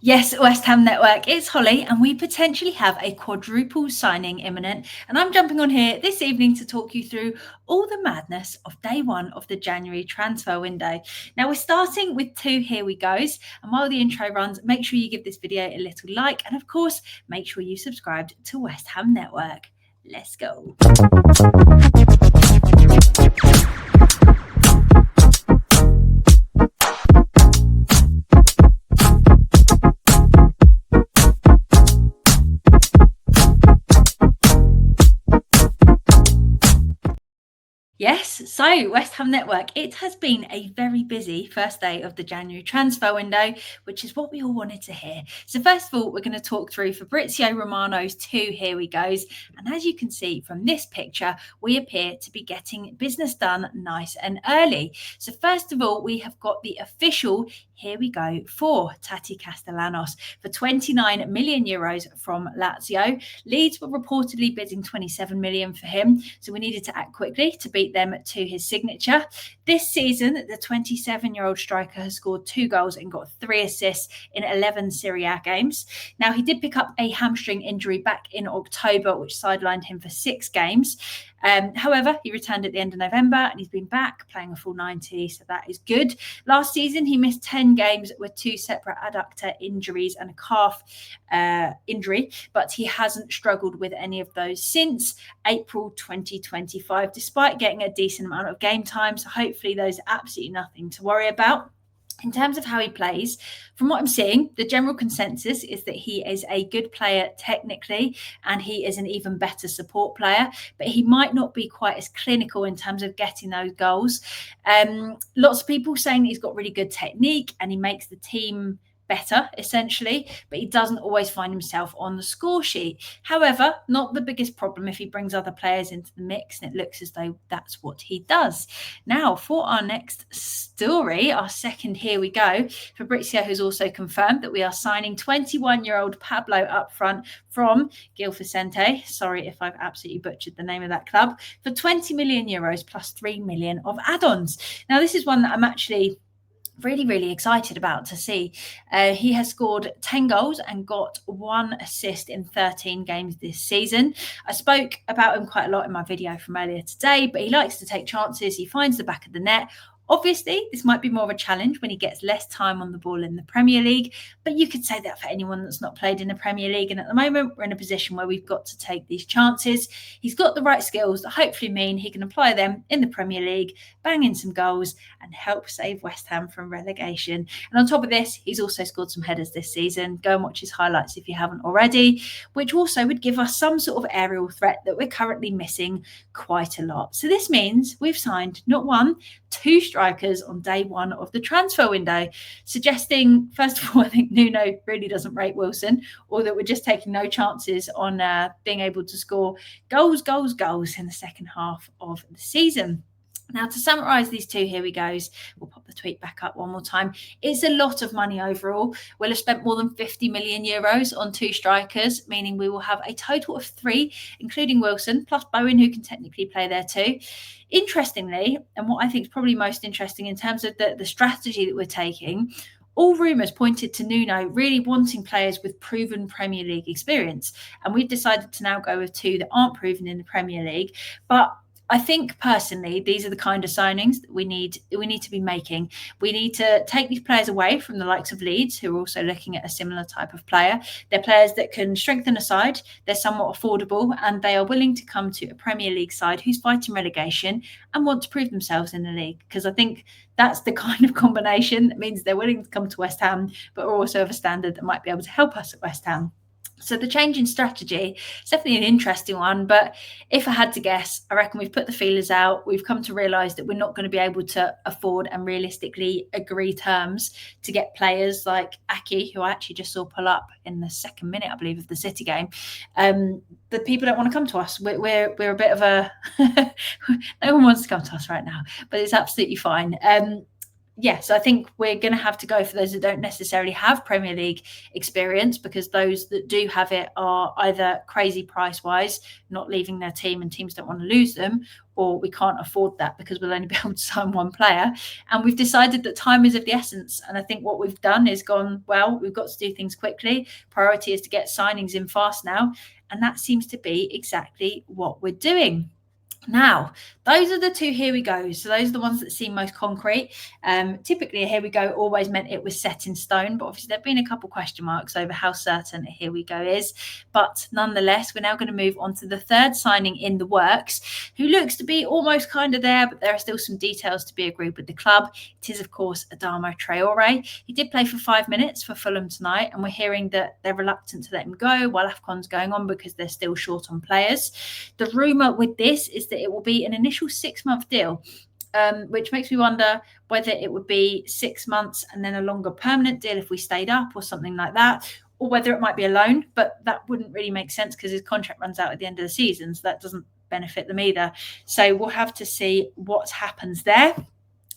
Yes, West Ham Network, it's Holly, and we potentially have a quadruple signing imminent. And I'm jumping on here this evening to talk you through all the madness of day one of the January transfer window. Now, we're starting with two Here We Goes. And while the intro runs, make sure you give this video a little like. And of course, make sure you subscribed to West Ham Network. Let's go. Yes, so West Ham Network, it has been a very busy first day of the January transfer window, which is what we all wanted to hear. So first of all, we're going to talk through Fabrizio Romano's two Here We Goes. And as you can see from this picture, we appear to be getting business done nice and early. So first of all, we have got the official Here We Go for Taty Castellanos for 29 million euros from Lazio. Leeds were reportedly bidding 27 million for him, so we needed to act quickly to beat them to his signature. This season, the 27-year-old striker has scored 2 goals and got 3 assists in 11 Serie A games. Now, he did pick up a hamstring injury back in October, which sidelined him for 6 games. However, he returned at the end of November and he's been back playing a full 90, so that is good. Last season, he missed 10 games with 2 separate adductor injuries and a calf injury, but he hasn't struggled with any of those since April 2025, despite getting a decent amount of game time. So hopefully those are absolutely nothing to worry about. In terms of how he plays, from what I'm seeing, the general consensus is that he is a good player technically, and he is an even better support player, but he might not be quite as clinical in terms of getting those goals. Lots of people saying he's got really good technique and he makes the team better, essentially, but he doesn't always find himself on the score sheet. However, not the biggest problem if he brings other players into the mix, and it looks as though that's what he does. Now, for our next story, our second Here We Go, Fabrizio has also confirmed that we are signing 21-year-old Pablo up front from Guilherme. Sorry if I've absolutely butchered the name of that club, for 20 million euros plus 3 million of add-ons. Now, this is one that I'm actually really excited about to see. He has scored 10 goals and got 1 assist in 13 games this season. I spoke about him quite a lot in my video from earlier today, but he likes to take chances. He finds the back of the net. Obviously, this might be more of a challenge when he gets less time on the ball in the Premier League, but you could say that for anyone that's not played in the Premier League. And at the moment, we're in a position where we've got to take these chances. He's got the right skills that hopefully mean he can apply them in the Premier League, bang in some goals, and help save West Ham from relegation. And on top of this, he's also scored some headers this season. Go and watch his highlights if you haven't already, which also would give us some sort of aerial threat that we're currently missing quite a lot. So this means we've signed not 1, 2 strikers on day one of the transfer window, suggesting, first of all, I think Nuno really doesn't rate Wilson, or that we're just taking no chances on being able to score goals in the second half of the season. Now, to summarise these two Here We Goes, we'll pop the tweet back up one more time. It's a lot of money overall. We'll have spent more than 50 million euros on 2 strikers, meaning we will have a total of 3, including Wilson, plus Bowen, who can technically play there too. Interestingly, and what I think is probably most interesting in terms of the strategy that we're taking, all rumours pointed to Nuno really wanting players with proven Premier League experience. And we've decided to now go with 2 that aren't proven in the Premier League. But I think personally, these are the kind of signings that we need to be making. We need to take these players away from the likes of Leeds, who are also looking at a similar type of player. They're players that can strengthen a side, they're somewhat affordable, and they are willing to come to a Premier League side who's fighting relegation and want to prove themselves in the league. Because I think that's the kind of combination that means they're willing to come to West Ham, but are also of a standard that might be able to help us at West Ham. So the change in strategy is definitely an interesting one, but if I had to guess, I reckon we've put the feelers out. We've come to realise that we're not going to be able to afford and realistically agree terms to get players like Aki, who I actually just saw pull up in the second minute, I believe, of the City game. The people don't want to come to us. We're a bit of a no one wants to come to us right now, but it's absolutely fine. So I think we're going to have to go for those that don't necessarily have Premier League experience, because those that do have it are either crazy price-wise, not leaving their team and teams don't want to lose them, or we can't afford that because we'll only be able to sign one player. And we've decided that time is of the essence. And I think what we've done is gone, well, we've got to do things quickly. Priority is to get signings in fast now. And that seems to be exactly what we're doing. Now, those are the two here we go. So those are the ones that seem most concrete. Typically, a here we go always meant it was set in stone, but obviously there have been a couple question marks over how certain a here we go is. But nonetheless, we're now going to move on to the third signing in the works, who looks to be almost kind of there, but there are still some details to be agreed with the club. It is, of course, Adama Traore. He did play for 5 minutes for Fulham tonight, and we're hearing that they're reluctant to let him go while AFCON's going on because they're still short on players. The rumour with this is that it will be an initial 6-month deal, which makes me wonder whether it would be 6 months and then a longer permanent deal if we stayed up or something like that, or whether it might be a loan, but that wouldn't really make sense because his contract runs out at the end of the season, so that doesn't benefit them either. So we'll have to see what happens there.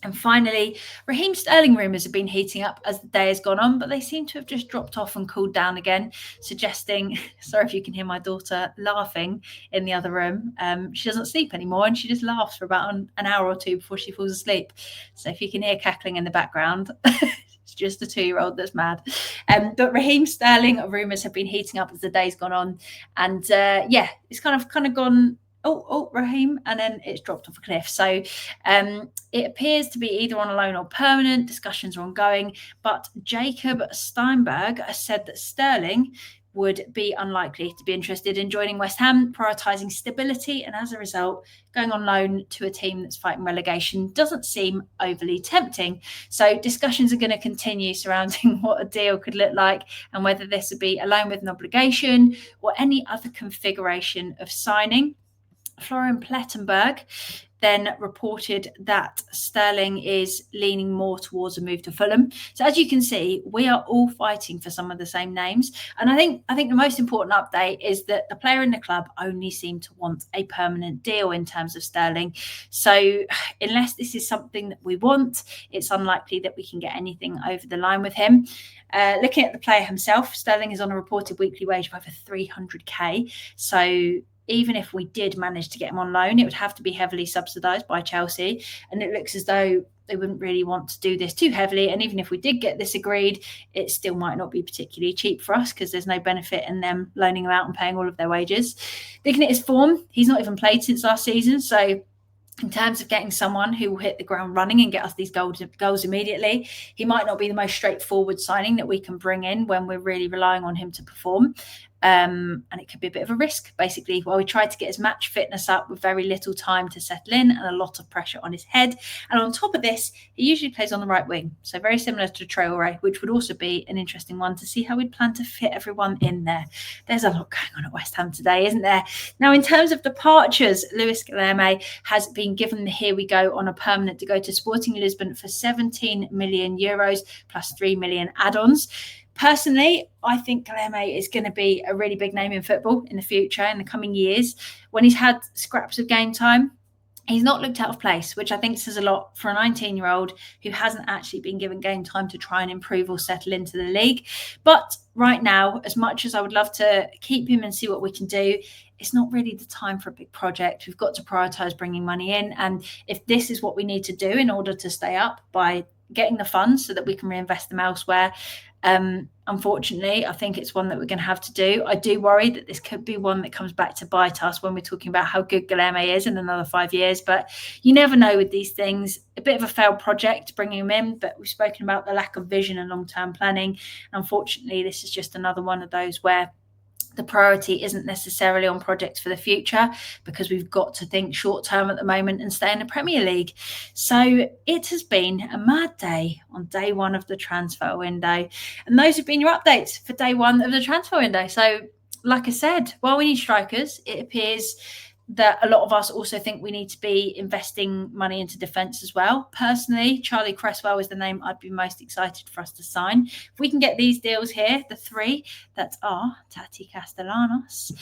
And finally, Raheem Sterling rumours have been heating up as the day has gone on, but they seem to have just dropped off and cooled down again, suggesting, sorry if you can hear my daughter laughing in the other room. She doesn't sleep anymore and she just laughs for about an hour or two before she falls asleep. So if you can hear cackling in the background, it's just a 2-year-old that's mad. But Raheem Sterling rumours have been heating up as the day's gone on. And it's kind of gone, oh, Raheem, and then it's dropped off a cliff. So it appears to be either on a loan or permanent. Discussions are ongoing, but Jacob Steinberg has said that Sterling would be unlikely to be interested in joining West Ham, prioritising stability, and as a result, going on loan to a team that's fighting relegation doesn't seem overly tempting. So discussions are going to continue surrounding what a deal could look like and whether this would be a loan with an obligation or any other configuration of signing. Florian Plettenberg then reported that Sterling is leaning more towards a move to Fulham. So as you can see, we are all fighting for some of the same names. And I think the most important update is that the player in the club only seem to want a permanent deal in terms of Sterling. So unless this is something that we want, it's unlikely that we can get anything over the line with him. Looking at the player himself, Sterling is on a reported weekly wage of over 300k. So even if we did manage to get him on loan, it would have to be heavily subsidised by Chelsea. And it looks as though they wouldn't really want to do this too heavily. And even if we did get this agreed, it still might not be particularly cheap for us because there's no benefit in them loaning him out and paying all of their wages. Looking at his form, he's not even played since last season. So in terms of getting someone who will hit the ground running and get us these goals immediately, he might not be the most straightforward signing that we can bring in when we're really relying on him to perform. And it could be a bit of a risk, basically, while we try to get his match fitness up with very little time to settle in and a lot of pressure on his head. And on top of this, he usually plays on the right wing. So very similar to Traore, which would also be an interesting one to see how we'd plan to fit everyone in there. There's a lot going on at West Ham today, isn't there? Now, in terms of departures, Luis Guilherme has been given the here we go on a permanent to go to Sporting Lisbon for 17 million euros plus 3 million add-ons. Personally, I think Guilherme is going to be a really big name in football in the future, in the coming years. When he's had scraps of game time, he's not looked out of place, which I think says a lot for a 19-year-old who hasn't actually been given game time to try and improve or settle into the league. But right now, as much as I would love to keep him and see what we can do, it's not really the time for a big project. We've got to prioritise bringing money in. And if this is what we need to do in order to stay up by getting the funds so that we can reinvest them elsewhere, unfortunately, I think it's one that we're going to have to do. I do worry that this could be one that comes back to bite us when we're talking about how good Guilherme is in another 5 years. But you never know with these things. A bit of a failed project bringing him in, but we've spoken about the lack of vision and long-term planning. Unfortunately, this is just another one of those where the priority isn't necessarily on projects for the future because we've got to think short term at the moment and stay in the Premier League. So it has been a mad day on day one of the transfer window. And those have been your updates for day one of the transfer window. So like I said, while we need strikers, it appears that a lot of us also think we need to be investing money into defence as well. Personally, Charlie Cresswell is the name I'd be most excited for us to sign. If we can get these deals here, the three that are Taty Castellanos,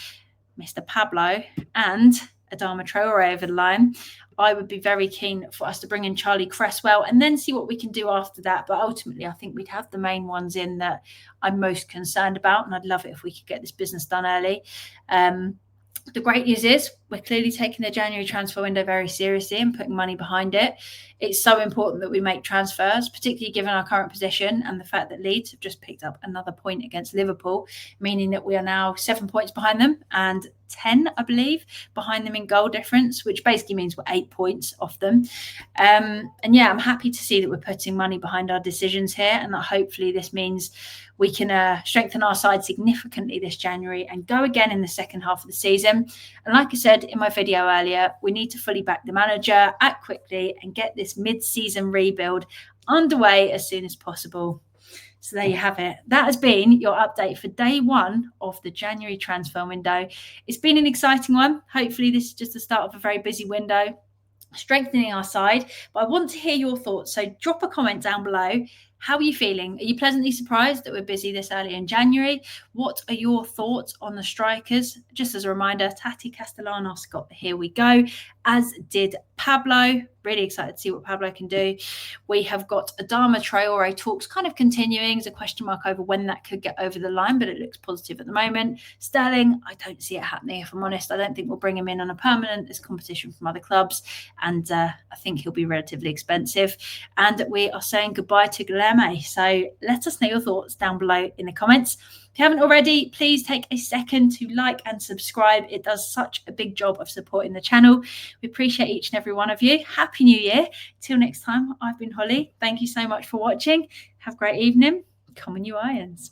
Mr. Pablo, and Adama Traore over the line. I would be very keen for us to bring in Charlie Cresswell and then see what we can do after that. But ultimately, I think we'd have the main ones in that I'm most concerned about, and I'd love it if we could get this business done early. The great news is we're clearly taking the January transfer window very seriously and putting money behind it. It's so important that we make transfers, particularly given our current position and the fact that Leeds have just picked up another point against Liverpool, meaning that we are now 7 points behind them and 10, I believe, behind them in goal difference, which basically means we're 8 points off them. And yeah, I'm happy to see that we're putting money behind our decisions here, and that hopefully this means we can strengthen our side significantly this January and go again in the second half of the season. And like I said in my video earlier, we need to fully back the manager, act quickly, and get this mid-season rebuild underway as soon as possible. So there you have it. That has been your update for day one of the January transfer window. It's been an exciting one. Hopefully this is just the start of a very busy window, strengthening our side. But I want to hear your thoughts. So drop a comment down below. How are you feeling? Are you pleasantly surprised that we're busy this early in January? What are your thoughts on the strikers? Just as a reminder, Taty Castellanos got the here we go, as did Pablo. Really excited to see what Pablo can do. We have got Adama Traore talks kind of continuing. There's a question mark over when that could get over the line, but it looks positive at the moment. Sterling, I don't see it happening, if I'm honest. I don't think we'll bring him in on a permanent. There's competition from other clubs, and I think he'll be relatively expensive. And we are saying goodbye to Guilherme. So let us know your thoughts down below in the comments. If you haven't already, please take a second to like and subscribe. It does such a big job of supporting the channel. We appreciate each and every one of you. Happy New Year. Till next time, I've been Holly. Thank you so much for watching. Have a great evening. Come on, you Irons.